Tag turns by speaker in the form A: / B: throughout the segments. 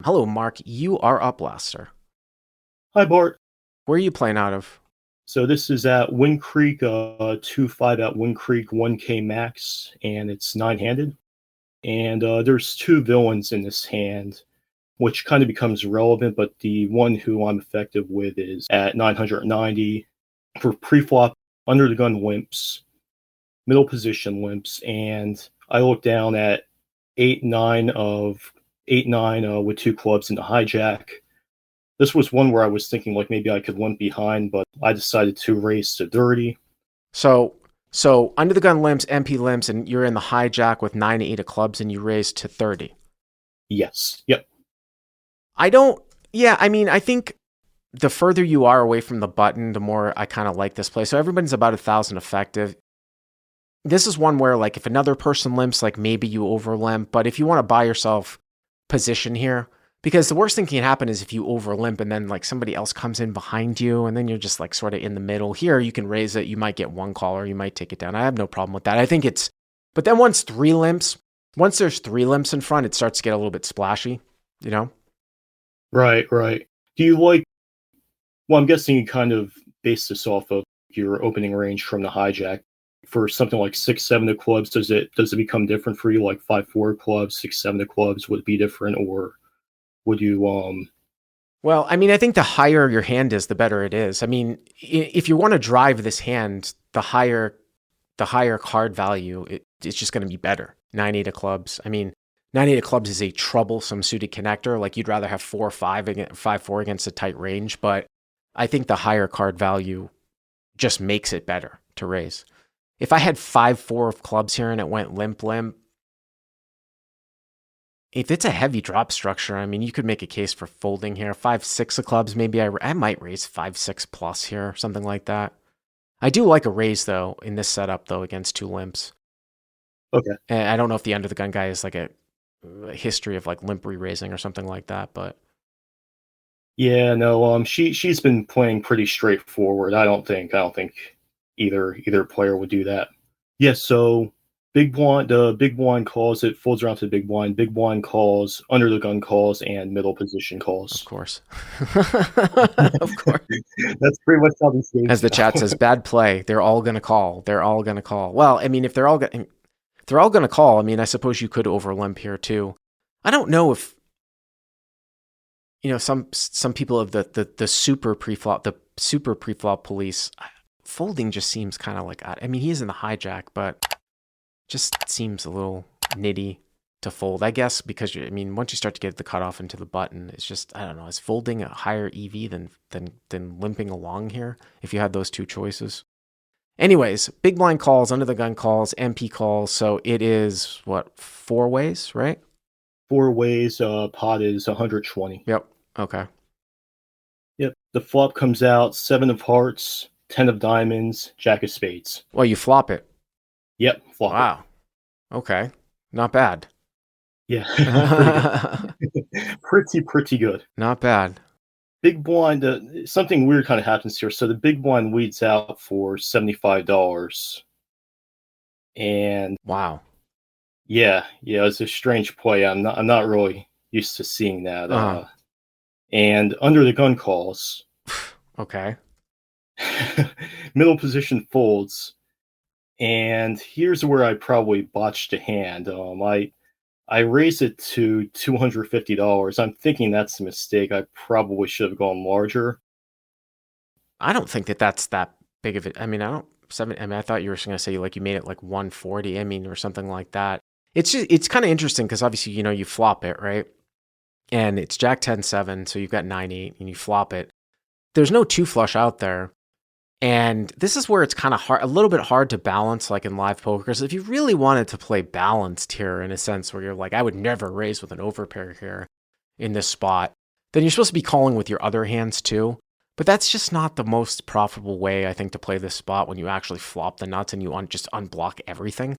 A: Hello, Mark. You are up, Blaster.
B: Hi, Bart.
A: Where are you playing out of?
B: So this is at Wind Creek, 2-5 at Wind Creek, 1K max, and it's nine-handed. And there's two villains in this hand, which kind of becomes relevant, but the one who I'm effective with is at 990 for preflop under the gun limps, middle position limps, and I look down at 8-9 with two clubs in the hijack. This was one where I was thinking like maybe I could limp behind, but I decided to race to dirty.
A: So, under the gun limps, MP limps, and you're in the hijack with 9-8 of clubs, and you raise to 30.
B: Yes. Yep.
A: I don't. Yeah, I mean, I think the further you are away from the button, the more I kind of like this play. So everybody's about 1,000 effective. This is one where, like, if another person limps, like maybe you over limp, but if you want to buy yourself position here, because the worst thing can happen is if you over limp and then like somebody else comes in behind you and then you're just like sort of in the middle. Here you can raise it, you might get one call or you might take it down. I have no problem with that. I think it's, but then once there's three limps in front, it starts to get a little bit splashy, you know?
B: Right. Right. Do you like? Well, I'm guessing you kind of base this off of your opening range from the hijack. For something like 6-7 of clubs, does it become different for you? Like 5-4 clubs, 6-7 of clubs would it be different, or would you
A: Well, I mean, I think the higher your hand is, the better it is. I mean, if you want to drive this hand, the higher card value, it's just going to be better. 9-8 of clubs. I mean, 9-8 of clubs is a troublesome suited connector. Like you'd rather have 4-5 against 5-4 against a tight range, but I think the higher card value just makes it better to raise. If I had 5-4 of clubs here and it went limp, if it's a heavy drop structure, I mean, you could make a case for folding here. 5-6 of clubs, maybe I might raise 5-6 plus here, something like that. I do like a raise, though, in this setup, though, against two limps.
B: okay?
A: And I don't know if the under the gun guy is like a history of like limp re-raising or something like that, but
B: Yeah, no, she's been playing pretty straightforward. I don't think either player would do that. Yeah, so big blind calls, it folds around to the big blind calls, under the gun calls, and middle position
A: of
B: calls.
A: course. Of course.
B: That's pretty much how these
A: As
B: games
A: the chat
B: go.
A: says, bad play. They're all going to call. They're all going to call. Well, I mean, if they're all going to call, I mean, I suppose you could over limp here too. I don't know if, some people of the super preflop police, folding just seems kind of like, I mean, he is in the hijack, but just seems a little nitty to fold, I guess, because I mean, once you start to get the cutoff into the button, it's just, I don't know, is folding a higher EV than limping along here if you had those two choices? Anyways, big blind calls, under the gun calls, MP calls. So it is what, four ways, right?
B: Four ways, pot is 120.
A: Yep. Okay.
B: Yep. The flop comes out 7 of hearts, 10 of diamonds, jack of spades.
A: Well, you flop it.
B: Yep, flop it.
A: Wow. Okay. Not bad.
B: Yeah, pretty good. Pretty good.
A: Not bad.
B: Big blind, something weird kind of happens here. So the big blind weeds out for $75, and
A: Wow.
B: yeah, it's a strange play. I'm not really used to seeing that.
A: Uh-huh.
B: And under the gun calls,
A: Okay.
B: middle position folds, and here's where I probably botched a hand. I raised it to $250. I'm thinking that's a mistake. I probably should have gone larger.
A: I don't think that's that big of it. I mean, I thought you were going to say like you made it like 140, I mean, or something like that. It's kind of interesting because obviously, you flop it, right? And it's Jack 10-7, so you've got 9-8 and you flop it. There's no two flush out there. And this is where it's kind of hard, a little bit hard to balance like in live poker. Because if you really wanted to play balanced here in a sense where you're like, I would never raise with an overpair here in this spot, then you're supposed to be calling with your other hands too. But that's just not the most profitable way, I think, to play this spot when you actually flop the nuts and you just unblock everything.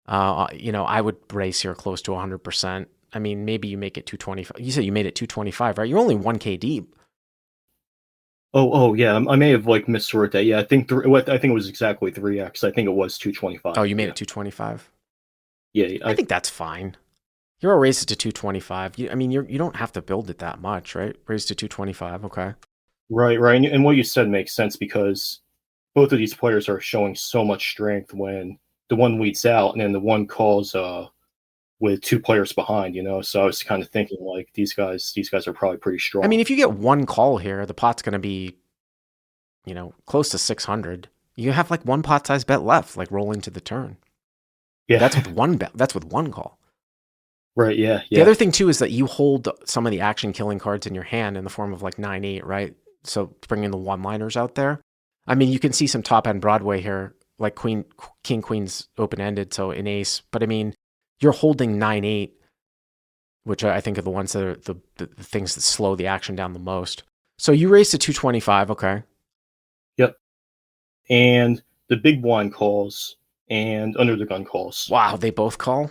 A: I would raise here close to 100%. I mean, maybe you make it 225. You said you made it 225, right? You're only 1K deep.
B: Oh yeah, I may have like missorted that. Yeah, I think it was exactly 3x. I think it was 225.
A: Oh, you made
B: Yeah.
A: it 225?
B: Yeah,
A: I think that's fine. Hero raises to 225. I mean, you don't have to build it that much, right? Raise to 225. Okay.
B: Right, right. And what you said makes sense because both of these players are showing so much strength when the one leads out and then the one calls with two players behind, you know. So I was kind of thinking like these guys are probably pretty
A: I mean,
B: strong.
A: if you get one call here, the pot's going to be, close to 600. You have like one pot size bet left, like rolling to the turn.
B: Yeah.
A: That's with one bet. That's with one call.
B: Right, yeah,
A: The
B: yeah.
A: other thing too is that you hold some of the action killing cards in your hand in the form of like 9-8, right? So bringing the one liners out there. I mean, you can see some top end Broadway here, like King, Queen's open ended, so an ace. But I mean, you're holding 9-8, which I think are the ones that are the things that slow the action down the most. So you raise to 225, okay.
B: Yep. And the big blind calls and under the gun calls.
A: Wow, they both call?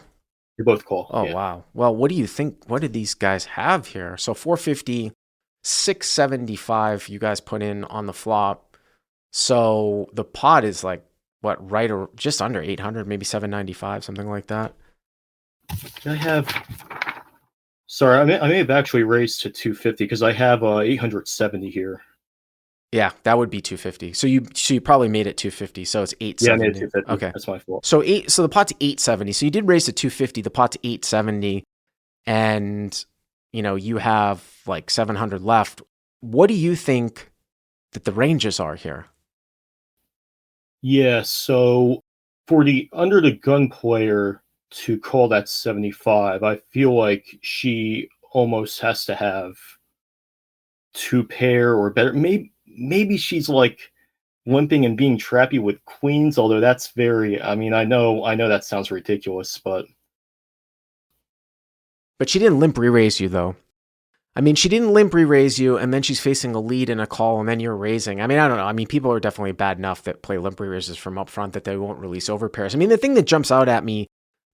B: They both call.
A: Oh,
B: Yeah.
A: wow. Well, what do you think? What did these guys have here? So 450, 675 you guys put in on the flop. So the pot is like, what, right or just under 800, maybe 795, something like that.
B: I have. Sorry, I may have actually raised to 250 because I have 870 here.
A: Yeah, that would be 250. So you probably made it 250. So it's
B: Yeah, I made it
A: 870.
B: 250.
A: Okay.
B: That's my fault.
A: So the pot's 870. So you did raise to 250. The pot's 870, and you have like 700 left. What do you think that the ranges are here?
B: Yeah, so for the under the gun player to call that 75, I feel like she almost has to have two pair or better. Maybe she's like limping and being trappy with queens, although that's very I mean, I know that sounds ridiculous, but
A: But she didn't limp re-raise you though. I mean, she didn't limp re-raise you, and then she's facing a lead in a call, and then you're raising. I mean, I don't know. I mean, people are definitely bad enough that play limp re-raises from up front that they won't release over pairs. I mean, the thing that jumps out at me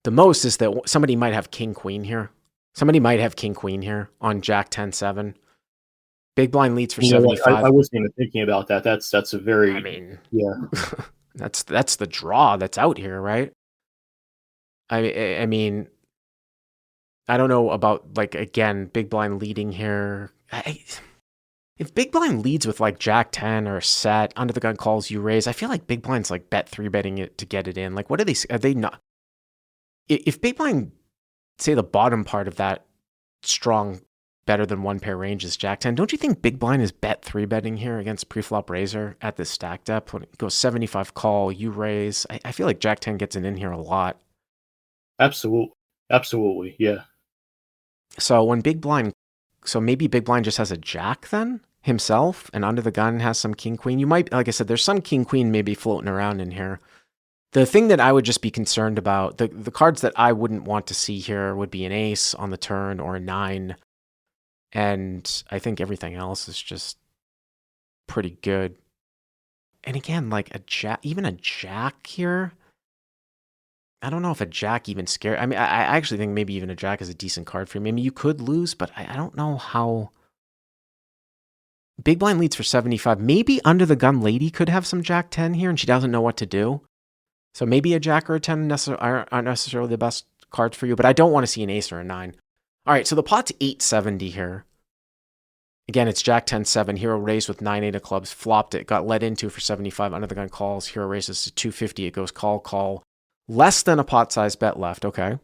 A: the most is that somebody might have king queen here. Somebody might have king queen here on Jack 10-7. Big blind leads for
B: you know what,
A: 75.
B: I wasn't even thinking about that. That's a
A: I
B: very
A: mean,
B: yeah.
A: that's the draw that's out here, right? I mean, I don't know about, like, again, big blind leading here. If big blind leads with like Jack 10 or a set, under the gun calls you raise, I feel like big blind's like bet 3-betting it to get it in. Like, what are they not? If big blind, say the bottom part of that strong, better than one pair range is Jack 10, don't you think big blind is bet 3-betting here against preflop raiser at this stack depth? When it goes 75 call, you raise. I feel like Jack 10 gets it in here a lot.
B: Absolutely, yeah.
A: So maybe big blind just has a Jack then himself, and under the gun has some king queen. You might, like I said, there's some king queen maybe floating around in here. The thing that I would just be concerned about, the cards that I wouldn't want to see here would be an ace on the turn or a 9. And I think everything else is just pretty good. And again, like a jack, even a jack here, I don't know if a jack even scare. I mean, I actually think maybe even a jack is a decent card for you. Maybe you could lose, but I don't know how. Big blind leads for 75. Maybe under the gun lady could have some Jack 10 here and she doesn't know what to do. So maybe a Jack or a 10 aren't necessarily the best cards for you, but I don't want to see an ace or a 9. All right, so the pot's 870 here. Again, it's Jack 10-7. Hero raised with 9-8 of clubs. Flopped it. Got led into for 75. Under the gun calls. Hero raises to 250. It goes call, call. Less than a pot size bet left. Okay.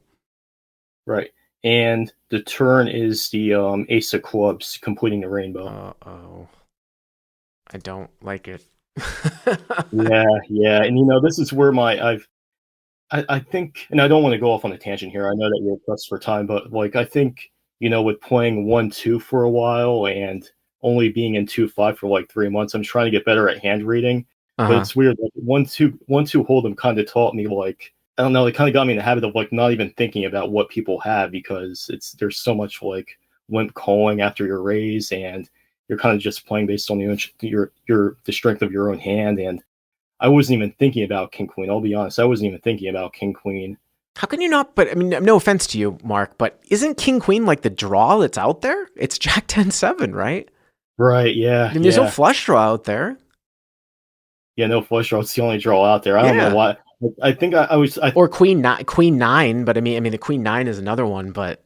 B: Right. And the turn is the ace of clubs completing the rainbow.
A: Uh-oh. I don't like it.
B: Yeah. And this is where I think, and I don't want to go off on a tangent here. I know that you're pressed for time, but like I think, with playing 1-2 for a while and only being in 2-5 for like 3 months, I'm trying to get better at hand reading. But it's weird. Like 1-2 hold'em kind of taught me, like, I don't know, it kind of got me in the habit of like not even thinking about what people have because there's so much like limp calling after your raise and you're kind of just playing based on the strength of your own hand. And I wasn't even thinking about king queen. I'll be honest, I wasn't even thinking about king queen.
A: How can you not? But I mean, no offense to you, Mark, but isn't king queen like the draw that's out there? It's Jack 10-7, right?
B: Right. Yeah.
A: I mean, there's no flush draw out there.
B: Yeah, no flush draw. It's the only draw out there. I don't know why. I think I was.
A: Or queen nine, but I mean the queen nine is another one, but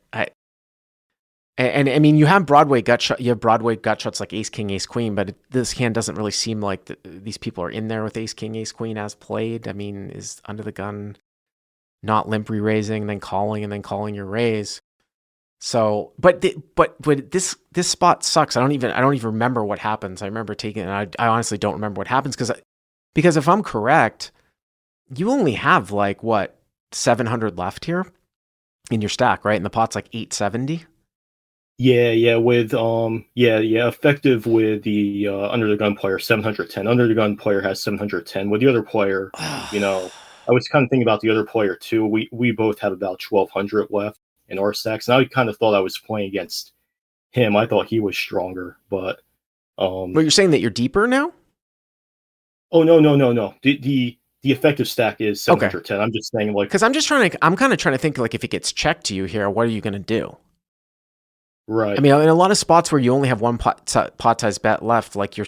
A: I mean you have Broadway gut shot, you have Broadway gut shots like ace king ace queen, but this hand doesn't really seem like these people are in there with ace king ace queen as played. I mean, is under the gun not limp re-raising, then calling, and then calling your raise. So, but this spot sucks. I don't even remember what happens. I remember taking it. I honestly don't remember what happens because if I'm correct, you only have like what 700 left here in your stack, right? And the pot's like 870.
B: Yeah, with effective with the under the gun player 710. Under the gun player has 710. With the other player, I was kind of thinking about the other player too. We both have about 1200 left in our stacks, and I kind of thought I was playing against him. I thought he was stronger, but
A: Well, you're saying that you're deeper now?
B: oh no. The effective stack is 710. Okay. I'm just saying like
A: because I'm kind of trying to think like if it gets checked to you here, what are you going to do?
B: Right.
A: I mean, in a lot of spots where you only have one pot size bet left, like you're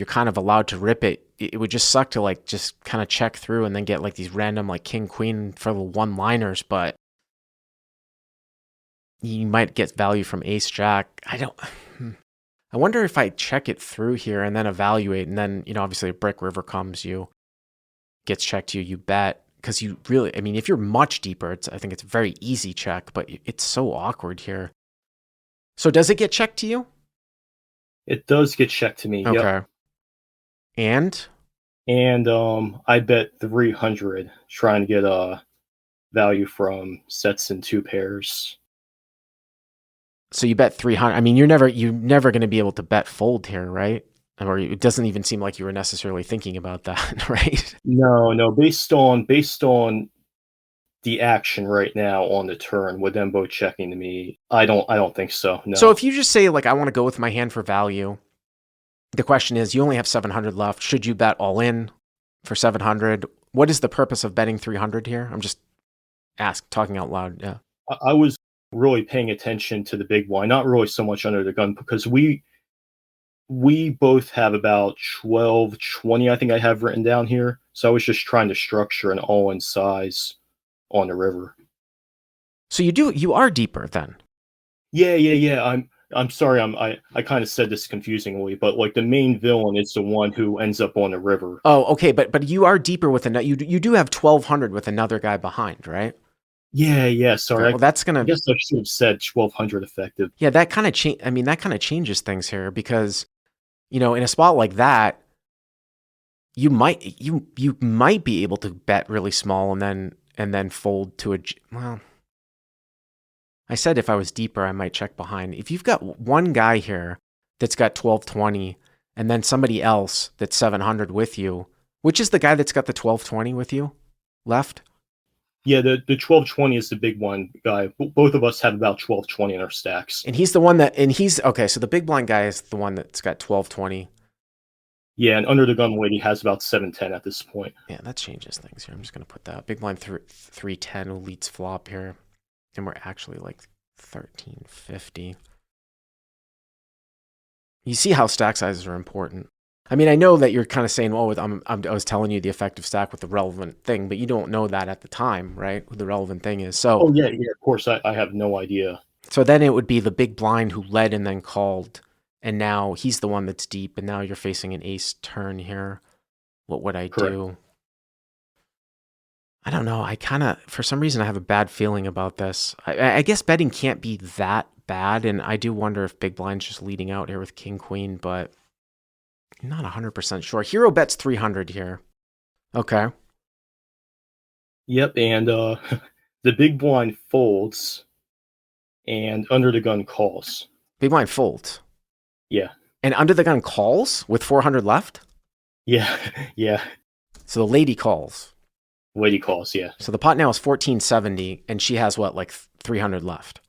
A: kind of allowed to rip it. It would just suck to like just kind of check through and then get like these random like king queen for the one liners, but you might get value from ace jack. I wonder if I check it through here and then evaluate, and then obviously a brick river comes, gets checked to you, you bet. Because you really, I mean, if you're much deeper, I think it's a very easy check, but it's so awkward here. So does it get checked to you?
B: It does get checked to me.
A: Okay.
B: Yep.
A: And
B: I bet 300 trying to get a value from sets and two pairs.
A: So you bet 300. I mean, you're never going to be able to bet fold here, right? Or it doesn't even seem like you were necessarily thinking about that, right?
B: No. Based on the action right now on the turn with them both checking to me, I don't think so. No.
A: So if you just say like I want to go with my hand for value, the question is you only have 700 left. Should you bet all in for 700? What is the purpose of betting 300 here? I'm just talking out loud. Yeah.
B: I was really paying attention to the big blind, not really so much under the gun, because we both have about 1220, I think I have written down here. So I was just trying to structure an all-in size on the river.
A: So you are deeper then.
B: Yeah. I'm sorry. I kind of said this confusingly, but like the main villain is the one who ends up on the river.
A: Oh, okay, but you are deeper with another. You do have 1200 with another guy behind, right?
B: Yeah. Sorry.
A: Okay, well, that's gonna.
B: I guess I should have said 1200 effective.
A: Yeah, that kind of that kind of changes things here because, in a spot like that, you might be able to bet really small and then fold to a. Well, I said if I was deeper, I might check behind. If you've got one guy here that's got 1220 and then somebody else that's 700 with you, which is the guy that's got the 1220 with you left?
B: Yeah, the 1220 is the big one guy. Both of us have about 1220 in our stacks.
A: And he's the one okay, so the big blind guy is the one that's got 1220.
B: Yeah, and under the gun lady has about 710 at this point.
A: Yeah, that changes things here. I'm just going to put that. Big blind 310 leads flop here. And we're actually like 1350. You see how stack sizes are important. I mean, I know that you're kind of saying, "Oh, I was telling you the effective stack with the relevant thing," but you don't know that at the time, right? Who the relevant thing is. So,
B: oh yeah, of course, I have no idea.
A: So then it would be the big blind who led and then called, and now he's the one that's deep, and now you're facing an ace turn here. What would I do? I don't know. I kind of, for some reason, I have a bad feeling about this. I guess betting can't be that bad, and I do wonder if big blind's just leading out here with king queen, but I'm not 100% sure. Hero bets 300 here. Okay.
B: Yep, and the big blind folds, and under the gun calls.
A: Big blind folds.
B: Yeah.
A: And under the gun calls with 400 left?
B: Yeah.
A: So the lady calls.
B: Lady calls, yeah.
A: So the pot now is 1470, and she has what, like 300 left?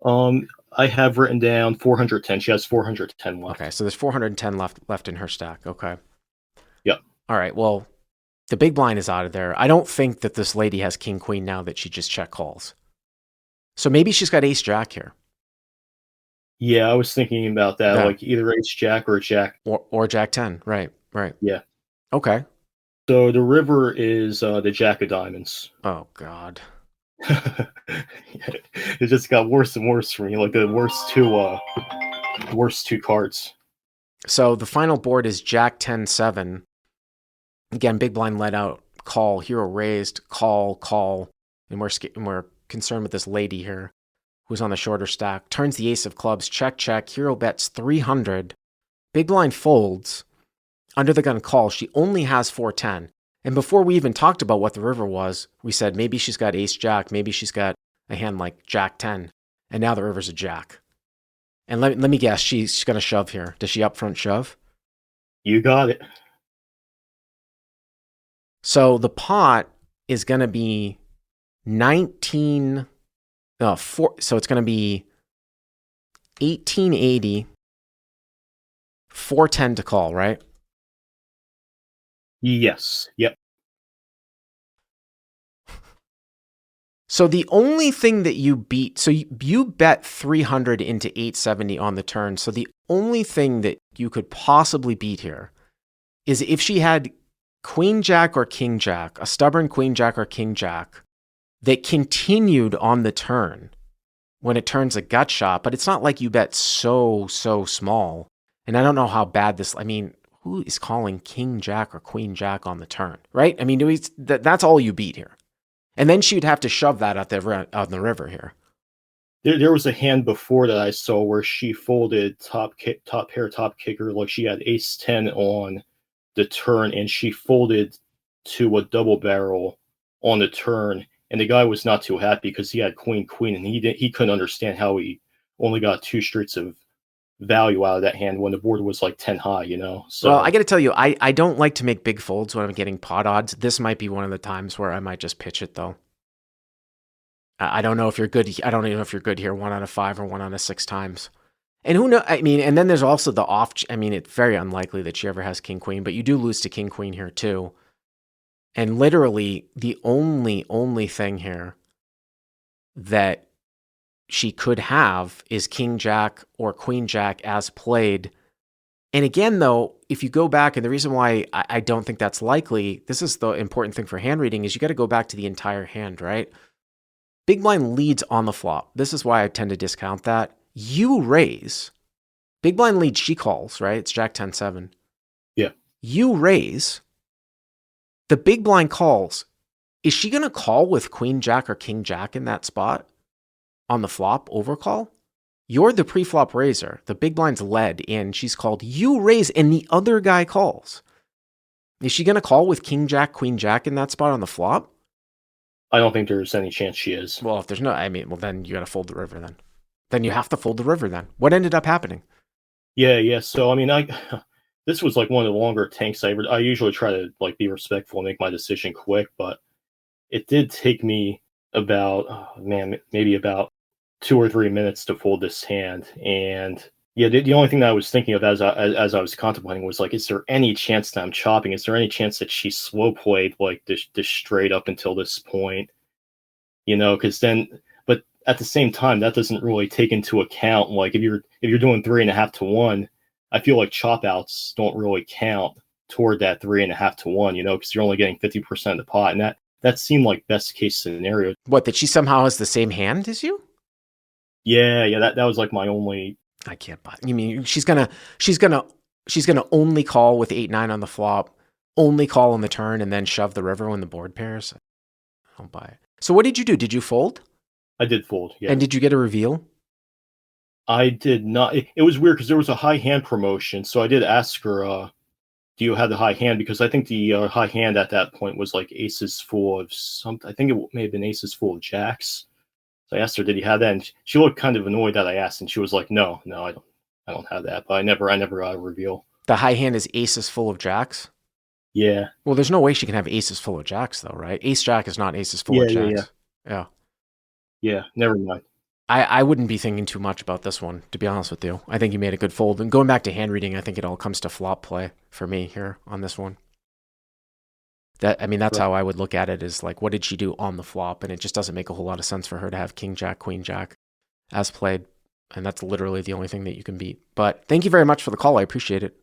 B: I have written down 410. She has 410 left.
A: Okay, so there's 410 left in her stack. Okay.
B: Yep.
A: All right, well, the big blind is out of there. I don't think that this lady has king queen now that she just check calls. So maybe she's got ace jack here.
B: Yeah, I was thinking about that, like either ace jack or jack.
A: Or jack 10, right.
B: Yeah.
A: Okay.
B: So the river is the Jack of Diamonds.
A: Oh God.
B: It just got worse and worse for me. Like the worst two cards.
A: So the final board is Jack 10-7. Again, big blind let out, call, hero raised, call, and we're concerned with this lady here who's on the shorter stack. Turns the ace of clubs, check, hero bets 300. Big blind folds, under the gun call. She only has 410. And before we even talked about what the river was, we said maybe she's got ace jack, maybe she's got a hand like Jack 10, and now the river's a jack. And let me guess, she's going to shove here. Does she up front shove?
B: You got it.
A: So the pot is going to be 4, so it's going to be 1880, 410 to call, right?
B: Yes. Yep.
A: So the only thing that you beat, so you bet 300 into 870 on the turn. So the only thing that you could possibly beat here is if she had queen jack or king jack, a stubborn queen jack or king jack that continued on the turn when it turns a gut shot. But it's not like you bet so small. And I don't know how bad this, I mean, who is calling king jack or queen jack on the turn, right? I mean, that's all you beat here. And then she would have to shove that out the river here.
B: There was a hand before that I saw where she folded top kicker, like she had ace 10 on the turn, and she folded to a double barrel on the turn, and the guy was not too happy because he had queen, and he couldn't understand how he only got 2 streets of value out of that hand when the board was like 10 high, you know? So,
A: well, I got to tell you, I don't like to make big folds when I'm getting pot odds. This might be one of the times where I might just pitch it, though. I don't know if you're good. I don't even know if you're good here 1 out of 5 or 1 out of 6 times. And who knows? I mean, and then there's also the off. I mean, it's very unlikely that she ever has king, queen, but you do lose to king, queen here too. And literally the only thing here that she could have is king jack or queen jack as played. And again, though, if you go back, and the reason why I don't think that's likely, this is the important thing for hand reading, is you got to go back to the entire hand, right? Big blind leads on the flop. This is why I tend to discount that. You raise. Big blind leads, she calls, right? It's Jack 10-7.
B: Yeah.
A: You raise. The big blind calls. Is she going to call with queen jack or king jack in that spot on the flop overcall? You're the pre-flop raiser. The big blind's led in. She's called. You raise, and the other guy calls. Is she going to call with king jack, queen jack in that spot on the flop?
B: I don't think there's any chance she is.
A: Well, if there's no, I mean, well, then you got to fold the river then. Then you have to fold the river then. What ended up happening?
B: Yeah. So, I mean, this was like one of the longer tanks I usually try to like be respectful and make my decision quick, but it did take me about, maybe about 2 or 3 minutes to fold this hand. And yeah, the only thing that I was thinking of as I was contemplating was like, is there any chance that I'm chopping? Is there any chance that she slow played like this straight up until this point? You know, because then, but at the same time, that doesn't really take into account like if you're doing 3.5 to 1, I feel like chop outs don't really count toward that 3.5 to 1. You know, because you're only getting 50% of the pot, and that seemed like best case scenario.
A: What, that she somehow has the same hand as you?
B: Yeah. That was like my only.
A: I can't buy it. You mean she's gonna only call with 8-9 on the flop, only call on the turn, and then shove the river when the board pairs? I don't buy it. So what did you do? Did you fold?
B: I did fold, yeah.
A: And did you get a reveal?
B: I did not. It was weird because there was a high hand promotion, so I did ask her, do you have the high hand? Because I think the high hand at that point was like aces full of something. I think it may have been aces full of jacks. So I asked her, did you have that? And she looked kind of annoyed that I asked, and she was like, no, I don't have that. But I never got a reveal.
A: The high hand is aces full of jacks?
B: Yeah.
A: Well, there's no way she can have aces full of jacks, though, right? Ace jack is not aces full of jacks.
B: Yeah, never mind.
A: I wouldn't be thinking too much about this one, to be honest with you. I think you made a good fold. And going back to hand reading, I think it all comes to flop play for me here on this one. That's right. How I would look at it, is like, what did she do on the flop? And it just doesn't make a whole lot of sense for her to have king jack, queen jack as played. And that's literally the only thing that you can beat. But thank you very much for the call. I appreciate it.